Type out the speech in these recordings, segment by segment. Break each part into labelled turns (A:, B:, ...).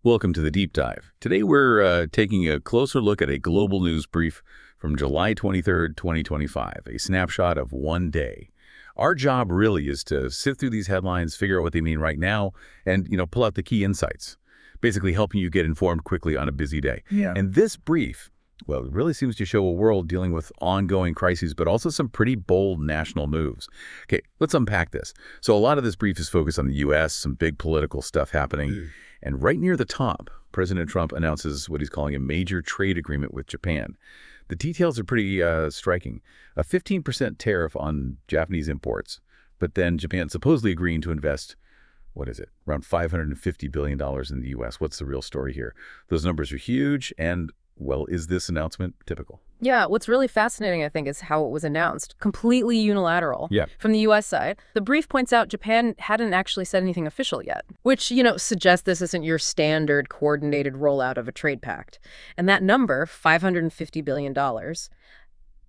A: Welcome to the Deep Dive. Today we're taking a closer look at a global news brief from July 23rd, 2025, a snapshot of one day. Our job really is to sift through these headlines, figure out what they mean right now, and, pull out the key insights, basically helping you get informed quickly on a busy day.
B: Yeah.
A: And this brief, well, it really seems to show a world dealing with ongoing crises, but also some pretty bold national moves. Okay, let's unpack this. So a lot of this brief is focused on the U.S., some big political stuff happening. And right near the top, President Trump announces what he's calling a major trade agreement with Japan. The details are pretty striking. A 15% tariff on Japanese imports, but then Japan supposedly agreeing to invest, around $550 billion in the U.S. What's the real story here? Those numbers are huge, and, well, is this announcement typical?
C: Yeah, what's really fascinating, I think, is how it was announced. Completely unilateral.
A: Yeah.
C: From the U.S. side. The brief points out Japan hadn't actually said anything official yet, which, suggests this isn't your standard coordinated rollout of a trade pact. And that number, $550 billion,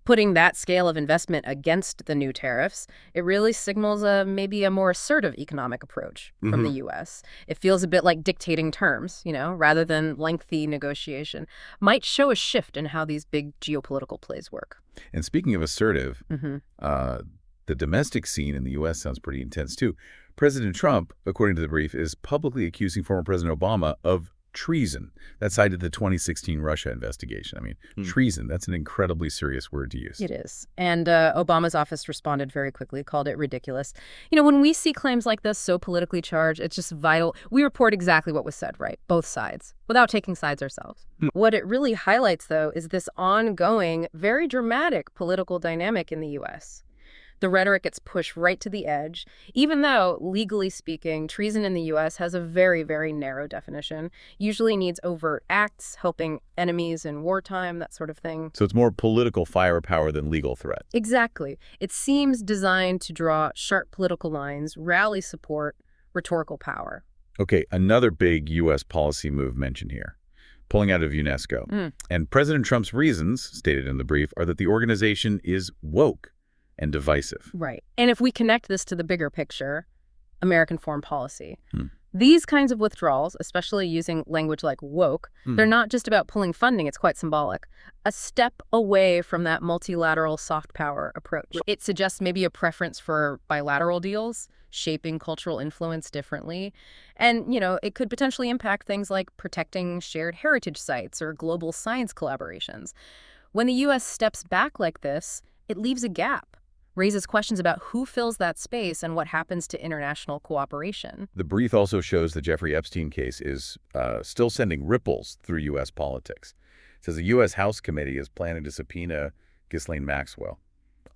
C: putting that scale of investment against the new tariffs, it really signals maybe a more assertive economic approach from the U.S. It feels a bit like dictating terms, rather than lengthy negotiation. Might show a shift in how these big geopolitical plays work.
A: And speaking of assertive, the domestic scene in the U.S. sounds pretty intense, too. President Trump, according to the brief, is publicly accusing former President Obama of treason. That's cited the 2016 Russia investigation. I mean, treason, that's an incredibly serious word to use.
C: It is. And Obama's office responded very quickly, called it ridiculous. When we see claims like this so politically charged, it's just vital. We report exactly what was said, right? Both sides, without taking sides ourselves. What it really highlights, though, is this ongoing, very dramatic political dynamic in the U.S. The rhetoric gets pushed right to the edge, even though, legally speaking, treason in the U.S. has a very, very narrow definition, usually needs overt acts, helping enemies in wartime, that sort of thing.
A: So it's more political firepower than legal threat.
C: Exactly. It seems designed to draw sharp political lines, rally support, rhetorical power.
A: Okay, another big U.S. policy move mentioned here. Pulling out of UNESCO. And President Trump's reasons, stated in the brief, are that the organization is woke and divisive.
C: Right. And if we connect this to the bigger picture, American foreign policy, these kinds of withdrawals, especially using language like woke, they're not just about pulling funding, it's quite symbolic. A step away from that multilateral soft power approach. It suggests maybe a preference for bilateral deals, shaping cultural influence differently. And, it could potentially impact things like protecting shared heritage sites or global science collaborations. When the U.S. steps back like this, it leaves a gap. Raises questions about who fills that space and what happens to international cooperation.
A: The brief also shows the Jeffrey Epstein case is still sending ripples through U.S. politics. It says a U.S. House committee is planning to subpoena Ghislaine Maxwell,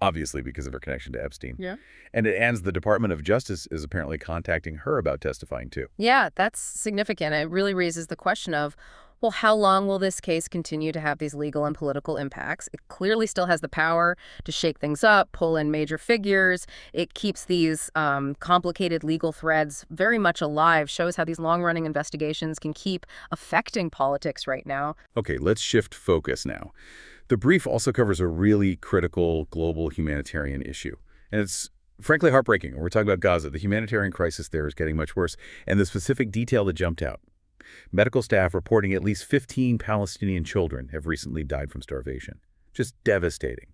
A: obviously because of her connection to Epstein.
C: Yeah.
A: And it ends the Department of Justice is apparently contacting her about testifying, too.
C: Yeah, that's significant. It really raises the question of, well, how long will this case continue to have these legal and political impacts? It clearly still has the power to shake things up, pull in major figures. It keeps these complicated legal threads very much alive, shows how these long-running investigations can keep affecting politics right now.
A: Okay, let's shift focus now. The brief also covers a really critical global humanitarian issue. And it's frankly heartbreaking. We're talking about Gaza. The humanitarian crisis there is getting much worse. And the specific detail that jumped out. Medical staff reporting at least 15 Palestinian children have recently died from starvation. Just devastating.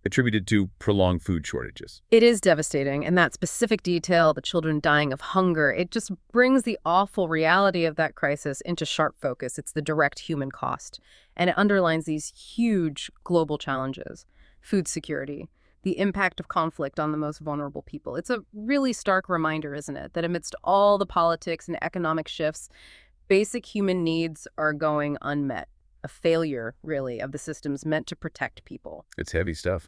A: Attributed to prolonged food shortages.
C: It is devastating, and that specific detail, the children dying of hunger, it just brings the awful reality of that crisis into sharp focus. It's the direct human cost, and it underlines these huge global challenges. Food security, the impact of conflict on the most vulnerable people. It's a really stark reminder, isn't it, that amidst all the politics and economic shifts, basic human needs are going unmet. A failure, really, of the systems meant to protect people.
A: It's heavy stuff.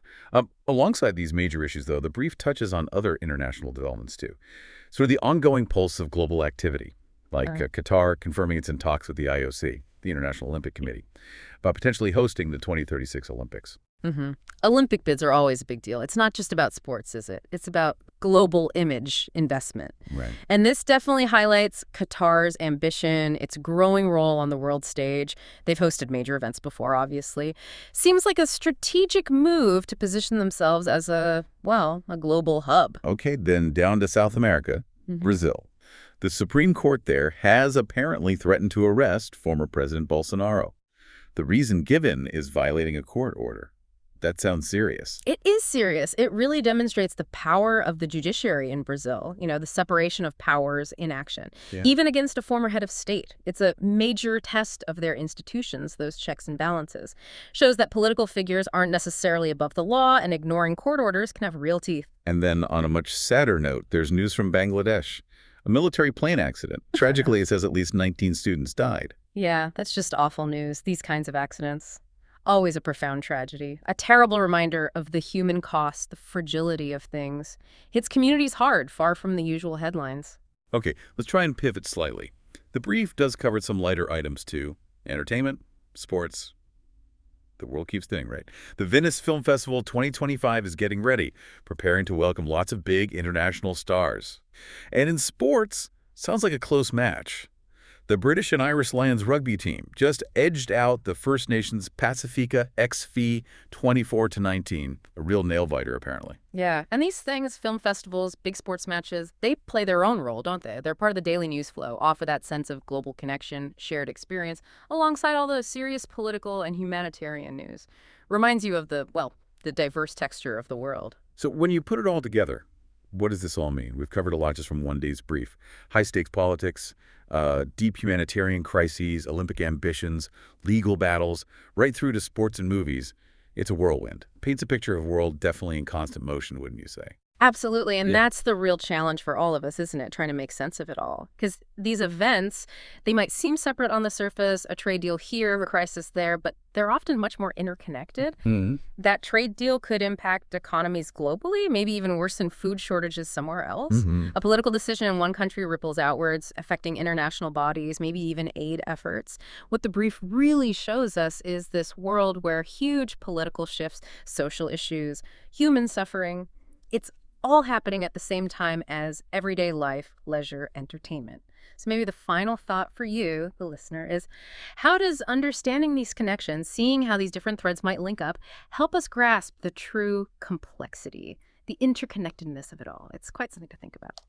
A: Alongside these major issues, though, the brief touches on other international developments, too. Sort of the ongoing pulse of global activity, like Qatar confirming it's in talks with the IOC, the International Olympic Committee, about potentially hosting the 2036 Olympics.
C: Olympic bids are always a big deal. It's not just about sports, is it? It's about global image investment.
A: Right.
C: And this definitely highlights Qatar's ambition, its growing role on the world stage. They've hosted major events before, obviously. Seems like a strategic move to position themselves as a global hub.
A: Okay, then down to South America, Brazil. The Supreme Court there has apparently threatened to arrest former President Bolsonaro. The reason given is violating a court order. That sounds serious.
C: It is serious. It really demonstrates the power of the judiciary in Brazil, the separation of powers in action,
A: Yeah.
C: even against a former head of state. It's a major test of their institutions, those checks and balances. Shows that political figures aren't necessarily above the law, and ignoring court orders can have real teeth.
A: And then on a much sadder note, there's news from Bangladesh. A military plane accident. Tragically, it says at least 19 students died.
C: Yeah, that's just awful news, these kinds of accidents. Always a profound tragedy. A terrible reminder of the human cost, the fragility of things. Hits communities hard, far from the usual headlines.
A: Okay, let's try and pivot slightly. The brief does cover some lighter items too. Entertainment, sports. The world keeps spinning, right? The Venice Film Festival 2025 is getting ready, preparing to welcome lots of big international stars. And in sports, sounds like a close match. The British and Irish Lions rugby team just edged out the First Nations Pacifica XFE 24-19. A real nail-biter, apparently.
C: Yeah, and these things, film festivals, big sports matches, they play their own role, don't they? They're part of the daily news flow, offer that sense of global connection, shared experience, alongside all the serious political and humanitarian news. Reminds you of the diverse texture of the world.
A: So when you put it all together, what does this all mean? We've covered a lot just from one day's brief. High-stakes politics, deep humanitarian crises, Olympic ambitions, legal battles, right through to sports and movies. It's a whirlwind. Paints a picture of a world definitely in constant motion, wouldn't you say?
C: Absolutely, and
A: Yeah.
C: that's the real challenge for all of us, isn't it? Trying to make sense of it all. Because these events, they might seem separate on the surface, a trade deal here, a crisis there, but they're often much more interconnected.
A: Mm-hmm.
C: That trade deal could impact economies globally, maybe even worsen food shortages somewhere else.
A: Mm-hmm.
C: A political decision in one country ripples outwards, affecting international bodies, maybe even aid efforts. What the brief really shows us is this world where huge political shifts, social issues, human suffering, it's all happening at the same time as everyday life, leisure, entertainment. So maybe the final thought for you, the listener, is how does understanding these connections, seeing how these different threads might link up, help us grasp the true complexity, the interconnectedness of it all? It's quite something to think about.